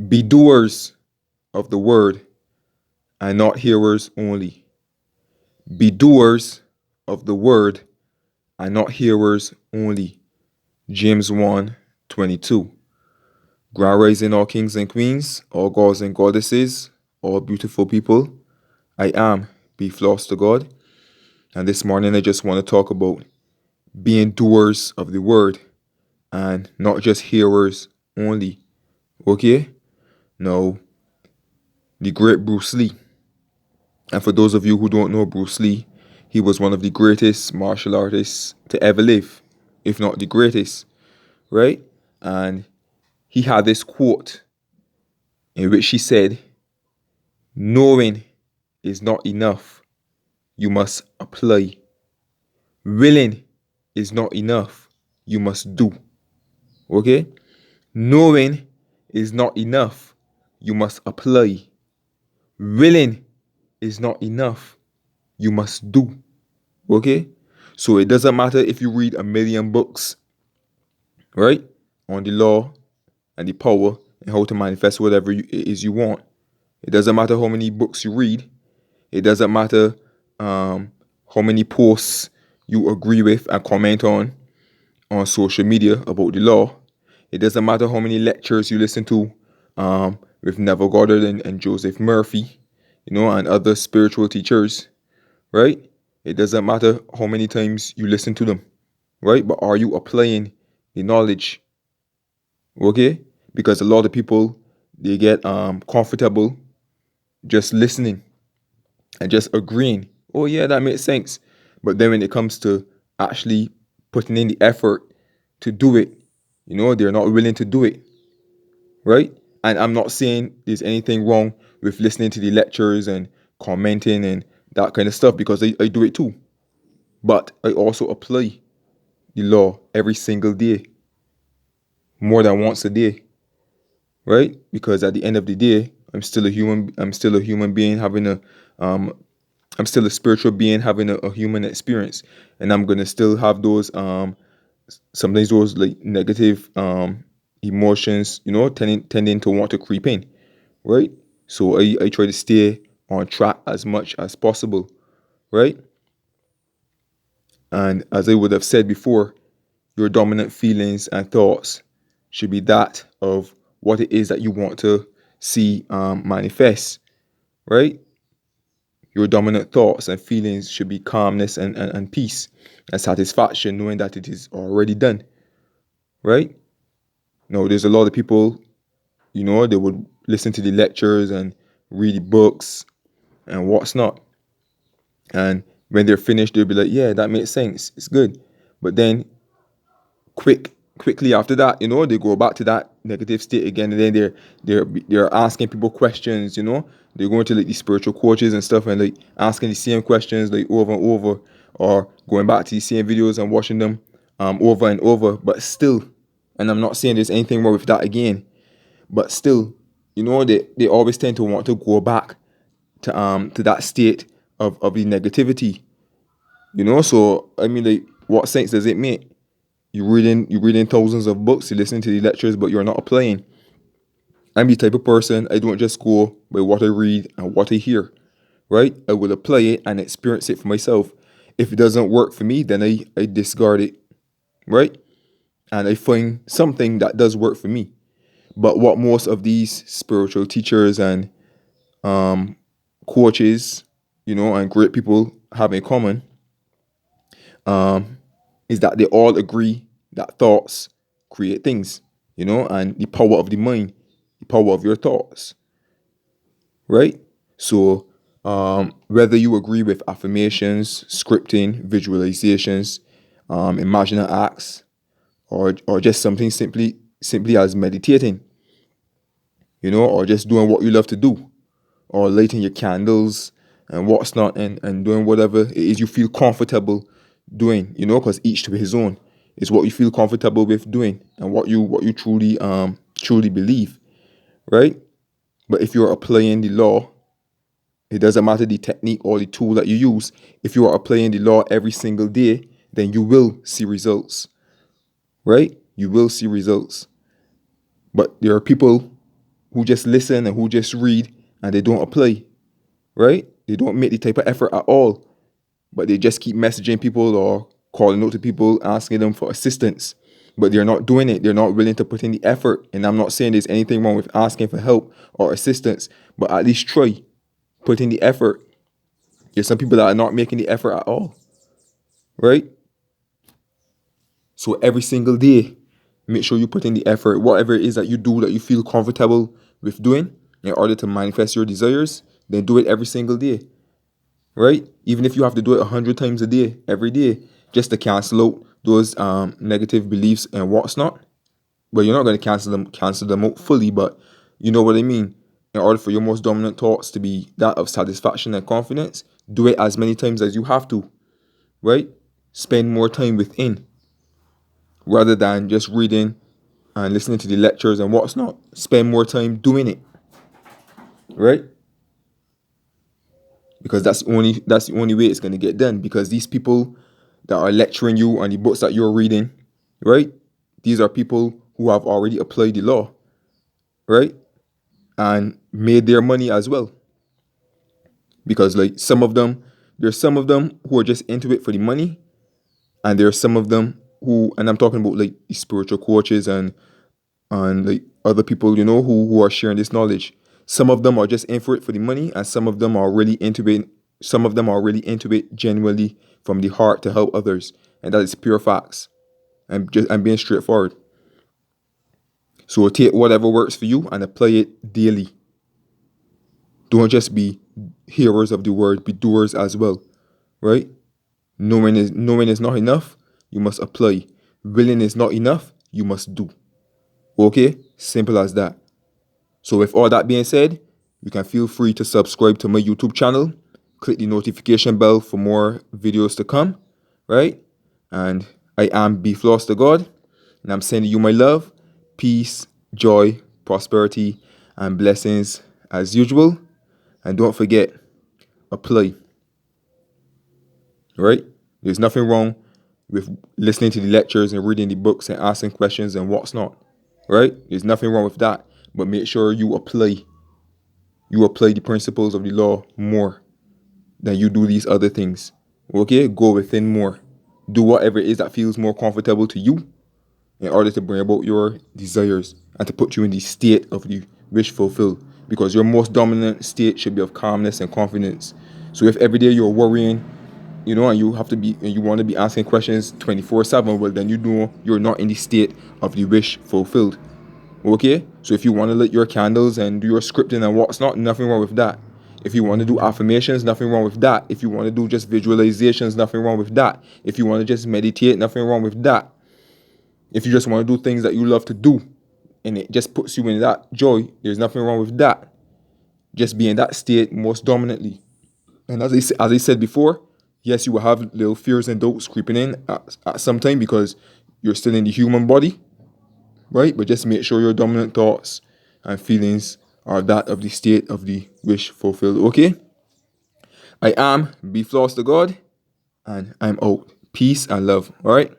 Be doers of the word and not hearers only. Be doers of the word and not hearers only. James 1:22. Grand rising all kings and queens, all gods and goddesses, all beautiful people. I am Be Floss to God. And this morning I just want to talk about being doers of the word and not just hearers only. Okay? Now, the great Bruce Lee. And for those of you who don't know Bruce Lee, he was one of the greatest martial artists to ever live, if not the greatest, right? And he had this quote in which he said, knowing is not enough, you must apply. Willing is not enough, you must do. Okay? Knowing is not enough, you must apply. Willing is not enough, you must do. Okay? So it doesn't matter if you read a million books, right? On the law and the power and how to manifest whatever it is you want. It doesn't matter how many books you read. It doesn't matter how many posts you agree with and comment on social media about the law. It doesn't matter how many lectures you listen to with Neville Goddard and Joseph Murphy, and other spiritual teachers, right? It doesn't matter how many times you listen to them, right? But are you applying the knowledge? Okay? Because a lot of people, they get comfortable just listening and just agreeing. Oh yeah, that makes sense. But then when it comes to actually putting in the effort to do it, they're not willing to do it, right? And I'm not saying there's anything wrong with listening to the lectures and commenting and that kind of stuff, because I do it too. But I also apply the law every single day, more than once a day, right? Because at the end of the day, I'm still a human being having I'm still a spiritual being having a human experience, and I'm gonna still have those sometimes those like negative emotions, tending to want to creep in, right? So I try to stay on track as much as possible, right? And as I would have said before, your dominant feelings and thoughts should be that of what it is that you want to see manifest, right? Your dominant thoughts and feelings should be calmness and peace and satisfaction, knowing that it is already done, right? No, there's a lot of people, they would listen to the lectures and read the books and what's not. And when they're finished, they'll be like, yeah, that makes sense. It's good. But then quickly after that, they go back to that negative state again, and then they're asking people questions. They're going to like the spiritual coaches and stuff, and like asking the same questions like over and over, or going back to the same videos and watching them over and over. But still, and I'm not saying there's anything wrong with that again, but still, they always tend to want to go back to that state of the negativity. So I mean, like, what sense does it make? You reading thousands of books, you listen to the lectures, but you're not applying. I'm the type of person, I don't just go by what I read and what I hear, right? I will apply it and experience it for myself. If it doesn't work for me, then I discard it, right? And I find something that does work for me. But what most of these spiritual teachers and coaches, and great people have in common is that they all agree that thoughts create things, and the power of the mind, the power of your thoughts, right? So, whether you agree with affirmations, scripting, visualizations, imaginal acts, or just something simply as meditating, or just doing what you love to do, or lighting your candles and what's not, and doing whatever it is you feel comfortable doing, because each to his own. Is what you feel comfortable with doing and what you truly believe, right? But if you're applying the law, it doesn't matter the technique or the tool that you use. If you are applying the law every single day, then you will see results, right? You will see results. But there are people who just listen and who just read and they don't apply, right? They don't make the type of effort at all, but they just keep messaging people or calling out to people, asking them for assistance. But they're not doing it. They're not willing to put in the effort. And I'm not saying there's anything wrong with asking for help or assistance, but at least try. Put in the effort. There's some people that are not making the effort at all, right? So every single day, make sure you put in the effort, whatever it is that you do that you feel comfortable with doing in order to manifest your desires, then do it every single day, right? Even if you have to do it 100 times a day, every day, just to cancel out those negative beliefs and what's not. But you're not going to cancel them out fully, but you know what I mean. In order for your most dominant thoughts to be that of satisfaction and confidence, do it as many times as you have to, right? Spend more time within rather than just reading and listening to the lectures and what's not. Spend more time doing it, right? Because that's the only way it's going to get done. Because these people that are lecturing you on the books that you're reading, right? These are people who have already applied the law, right? And made their money as well. Because like there's some of them who are just into it for the money, and there's some of them who, and I'm talking about like the spiritual coaches and like other people, who are sharing this knowledge. Some of them are just in for it for the money, and some of them are really into it. Some of them are really into it genuinely from the heart to help others, and that is pure facts. I'm being straightforward. So take whatever works for you and apply it daily. Don't just be hearers of the word, be doers as well, right? Knowing is not enough, you must apply. Willing is not enough, you must do. Okay? Simple as that. So with all that being said, you can feel free to subscribe to my YouTube channel. Click the notification bell for more videos to come, right? And I am Be Floss to God, and I'm sending you my love, peace, joy, prosperity, and blessings as usual. And don't forget, apply, right? There's nothing wrong with listening to the lectures and reading the books and asking questions and what's not, right? There's nothing wrong with that. But make sure you apply the principles of the law more than you do these other things. Okay? Go within more. Do whatever it is that feels more comfortable to you in order to bring about your desires and to put you in the state of the wish fulfilled. Because your most dominant state should be of calmness and confidence. So if every day you're worrying, and you want to be asking questions 24/7, well then you're not in the state of the wish fulfilled. Okay? So if you want to lit your candles and do your scripting and what's not, nothing wrong with that. If you want to do affirmations, nothing wrong with that. If you want to do just visualizations, nothing wrong with that. If you want to just meditate, nothing wrong with that. If you just want to do things that you love to do and it just puts you in that joy, there's nothing wrong with that. Just be in that state most dominantly. And as I said before, yes, you will have little fears and doubts creeping in at some time because you're still in the human body, right? But just make sure your dominant thoughts and feelings are that of the state of the wish fulfilled. Okay? I am Be Floss to God, and I'm out. Peace and love. All right?